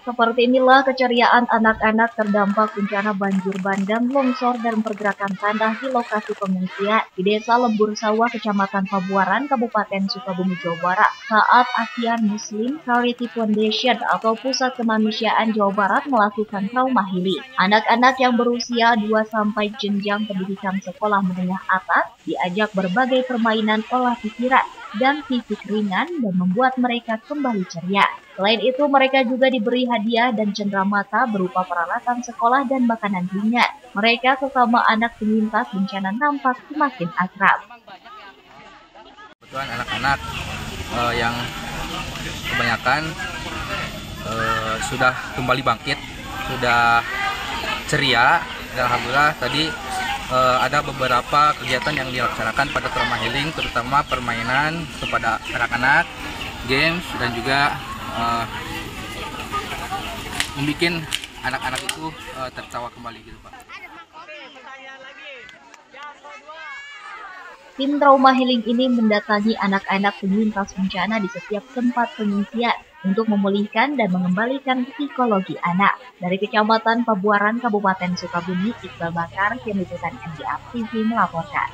Seperti inilah keceriaan anak-anak terdampak bencana banjir bandang, longsor, dan pergerakan tanah di lokasi pengungsian di Desa Lembur Sawah, Kecamatan Pabuaran, Kabupaten Sukabumi, Jawa Barat, saat ASEAN Muslim Charity Foundation atau Pusat Kemanusiaan Jawa Barat melakukan trauma healing. Anak-anak yang berusia 2 sampai jenjang pendidikan sekolah menengah atas diajak berbagai permainan olah pikiran dan fisik ringan dan membuat mereka kembali ceria. Selain itu, mereka juga diberi hadiah dan cenderamata berupa peralatan sekolah dan makanan ringan. Mereka sesama anak penyintas bencana nampak semakin akrab. Kebetulan anak-anak yang kebanyakan sudah kembali bangkit, sudah ceria, dan alhamdulillah tadi ada beberapa kegiatan yang dilaksanakan pada trauma healing, terutama permainan kepada anak-anak, games, dan juga membuat anak-anak itu tertawa kembali gitu, Pak. Tim trauma healing ini mendatangi anak-anak penyintas bencana di setiap tempat pengungsian untuk memulihkan dan mengembalikan psikologi anak. Dari Kecamatan Pabuaran, Kabupaten Sukabumi, Iqbal Bakar, Tim Liputan NDR TV melaporkan.